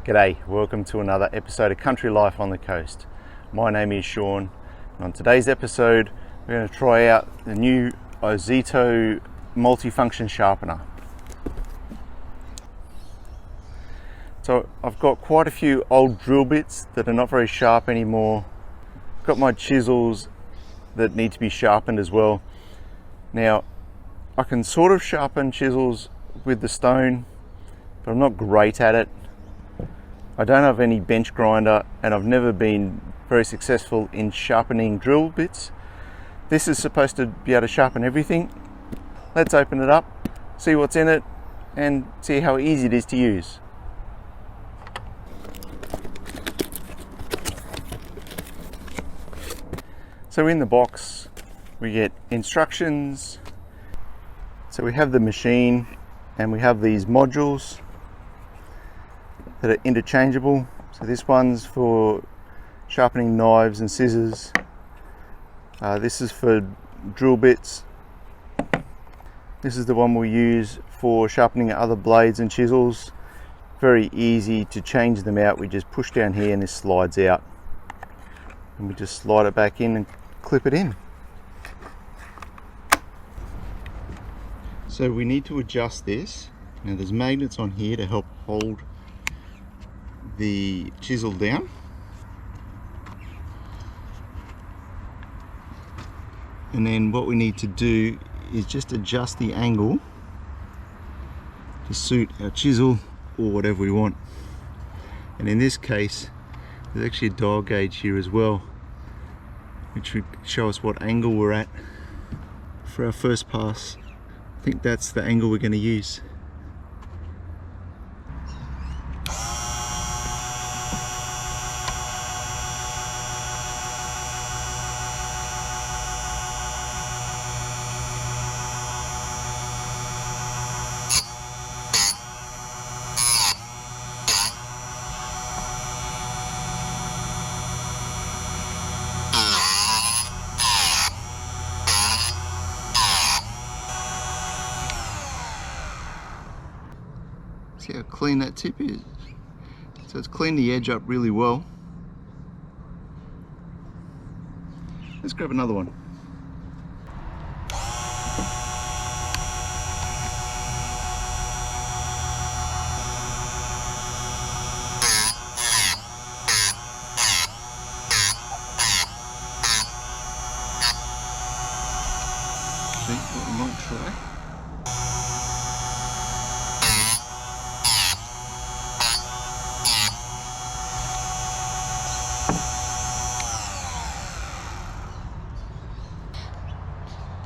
G'day, welcome to another episode of Country Life on the Coast. My name is Sean, and on today's episode we're going to try out the new Ozito Multifunction Sharpener. So I've got quite a few old drill bits that are not very sharp anymore. I've got my chisels that need to be sharpened as well. Now I can sort of sharpen chisels with the stone, but I'm not great at it. I don't have any bench grinder and I've never been very successful in sharpening drill bits. This is supposed to be able to sharpen everything. Let's open it up, see what's in it, and see how easy it is to use. So in the box we get instructions. So we have the machine and we have these modules that are interchangeable. So this one's for sharpening knives and scissors. This is for drill bits. This is the one we'll use for sharpening other blades and chisels. Very easy to change them out. We just push down here and this slides out. And we just slide it back in and clip it in. So we need to adjust this. Now there's magnets on here to help hold the chisel down. And then what we need to do is just adjust the angle to suit our chisel or whatever we want. And in this case there's actually a dial gauge here as well, which would show us what angle we're at for our first pass. I think that's the angle we're going to use. See how clean that tip is? So it's cleaned the edge up really well. Let's grab another one. See what we might try.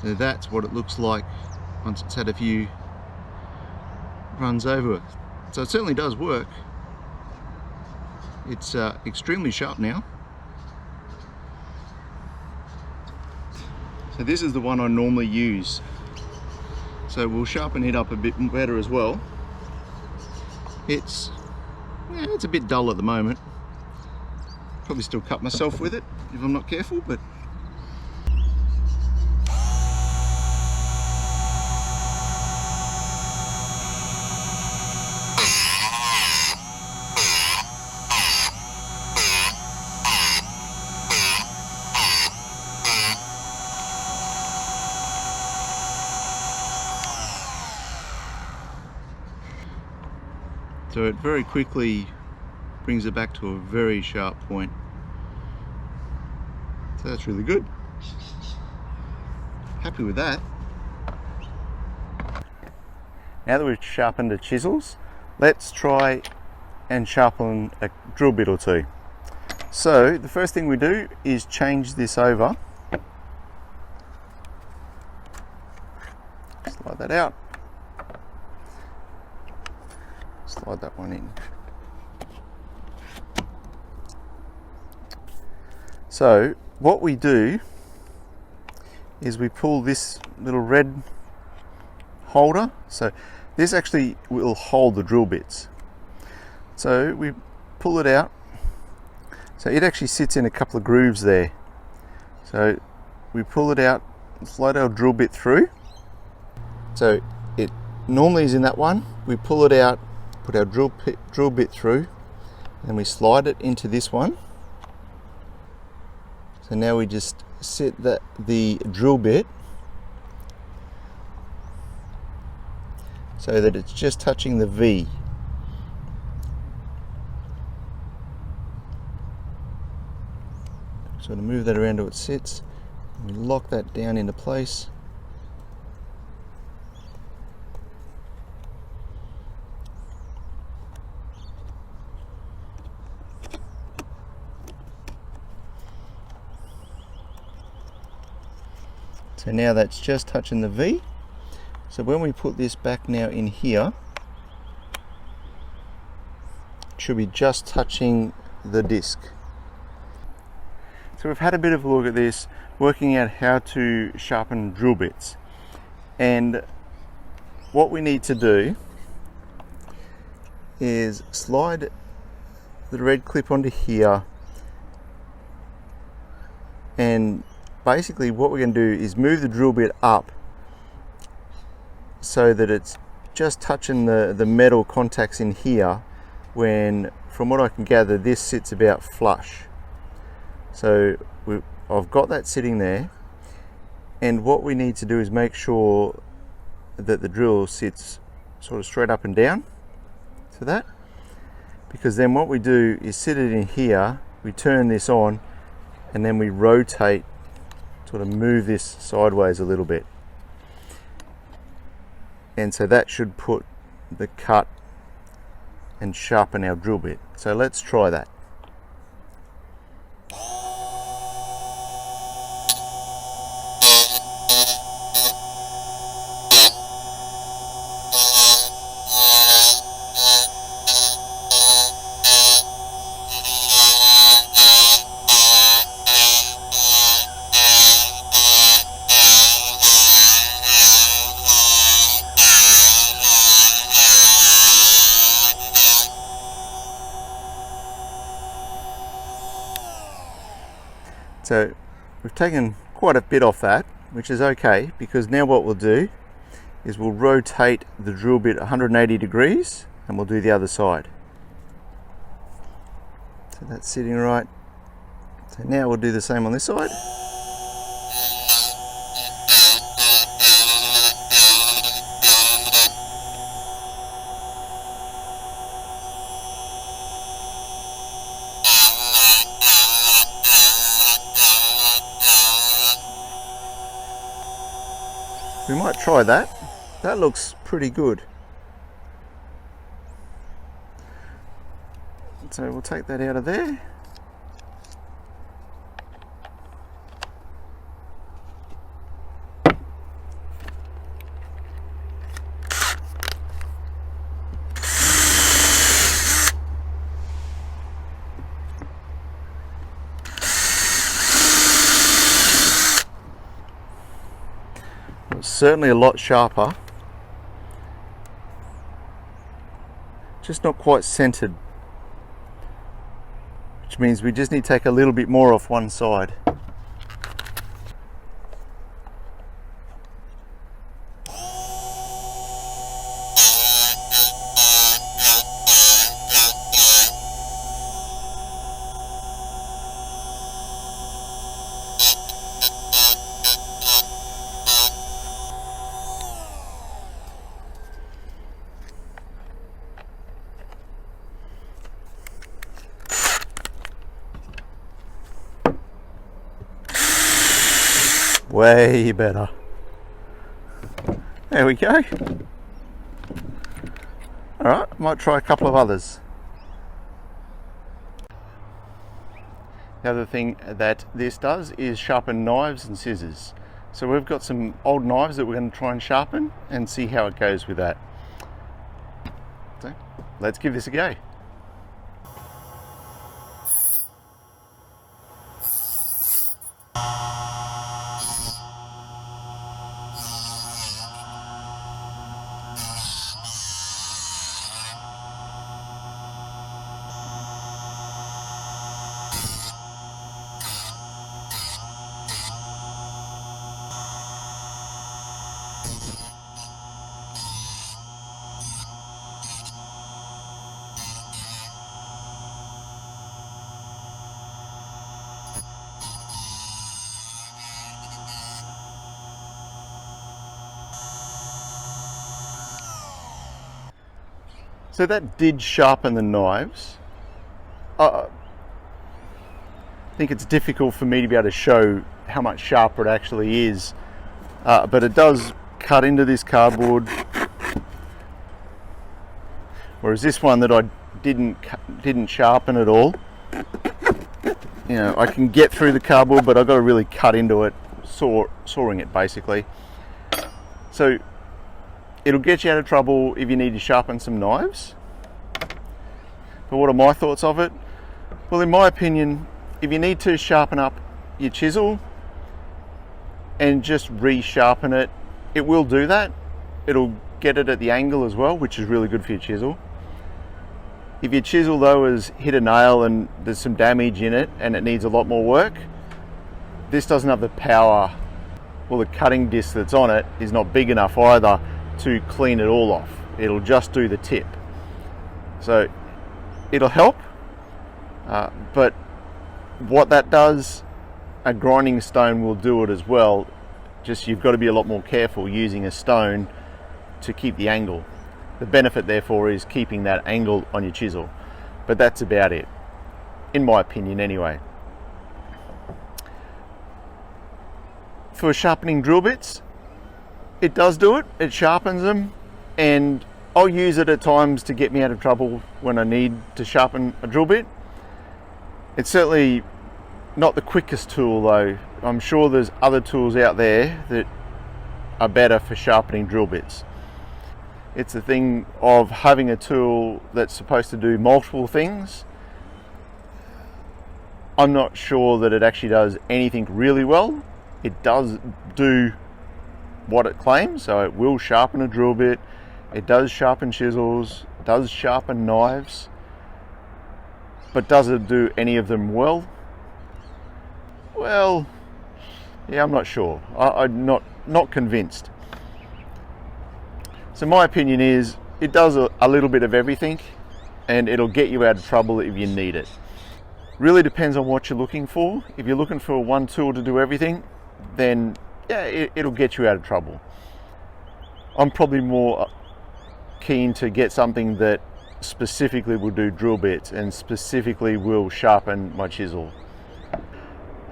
So that's what it looks like once it's had a few runs over it. So it certainly does work. It's extremely sharp now. So this is the one I normally use. So we'll sharpen it up a bit better as well. It's a bit dull at the moment. Probably still cut myself with it if I'm not careful, but so it very quickly brings it back to a very sharp point. So that's really good. Happy with that. Now that we've sharpened the chisels, let's try and sharpen a drill bit or two. So the first thing we do is change this over. Slide that out. Slide that one in. So what we do is we pull this little red holder. So this actually will hold the drill bits. So we pull it out. So it actually sits in a couple of grooves there. So we pull it out, slide our drill bit through. So it normally is in that one. We pull it out, put our drill bit through, Then we slide it into this one. So now we just set the drill bit so that it's just touching the V. So to move that around to it sits, we lock that down into place. So now that's just touching the V. So when we put this back now in here, it should be just touching the disc. So we've had a bit of a look at this, working out how to sharpen drill bits. And what we need to do is slide the red clip onto here, and basically what we're going to do is move the drill bit up so that it's just touching the metal contacts in here, when from what I can gather this sits about flush. So I've got that sitting there, and what we need to do is make sure that the drill sits sort of straight up and down to that, because then what we do is sit it in here, we turn this on, and then we rotate, sort of move this sideways a little bit, and so that should put the cut and sharpen our drill bit. So let's try that. So we've taken quite a bit off that, which is okay, because now what we'll do is we'll rotate the drill bit 180 degrees and we'll do the other side. So that's sitting right. So now we'll do the same on this side. We might try that. That looks pretty good. So we'll take that out of there. Certainly a lot sharper, just not quite centered, which means we just need to take a little bit more off one side. Way better. There we go. Alright, I might try a couple of others. The other thing that this does is sharpen knives and scissors. So we've got some old knives that we're going to try and sharpen and see how it goes with that. So let's give this a go. So that did sharpen the knives. I think it's difficult for me to be able to show how much sharper it actually is, but it does cut into this cardboard, whereas this one that I didn't sharpen at all, you know, I can get through the cardboard, but I've got to really cut into it, sawing it basically. So it'll get you out of trouble if you need to sharpen some knives. But what are my thoughts of it? Well, in my opinion, if you need to sharpen up your chisel and just re-sharpen it, it will do that. It'll get it at the angle as well, which is really good for your chisel. If your chisel though has hit a nail and there's some damage in it and it needs a lot more work, this doesn't have the power, well, the cutting disc that's on it is not big enough either to clean it all off. It'll just do the tip. So it'll help, but what that does, a grinding stone will do it as well. Just you've got to be a lot more careful using a stone to keep the angle. The benefit therefore is keeping that angle on your chisel, but that's about it, in my opinion anyway. For sharpening drill bits, it does do it, it sharpens them, and I'll use it at times to get me out of trouble when I need to sharpen a drill bit. It's certainly not the quickest tool though. I'm sure there's other tools out there that are better for sharpening drill bits. It's the thing of having a tool that's supposed to do multiple things. I'm not sure that it actually does anything really well. It does do what it claims, so it will sharpen a drill bit, it does sharpen chisels, it does sharpen knives, but does it do any of them well? Well, yeah, I'm not sure. I'm not convinced. So my opinion is it does a little bit of everything, and it'll get you out of trouble if you need it. Really depends on what you're looking for. If you're looking for one tool to do everything, then yeah, it'll get you out of trouble. I'm probably more keen to get something that specifically will do drill bits and specifically will sharpen my chisel.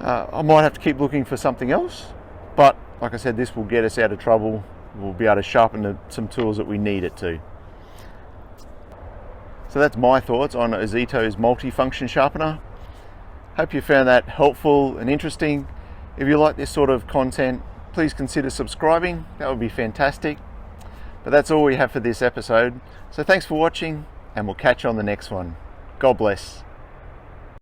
I might have to keep looking for something else, but like I said, this will get us out of trouble. We'll be able to sharpen some tools that we need it to. So that's my thoughts on Ozito's Multifunction Sharpener. Hope you found that helpful and interesting. If you like this sort of content, please consider subscribing. That would be fantastic. But that's all we have for this episode. So thanks for watching, and we'll catch you on the next one. God bless.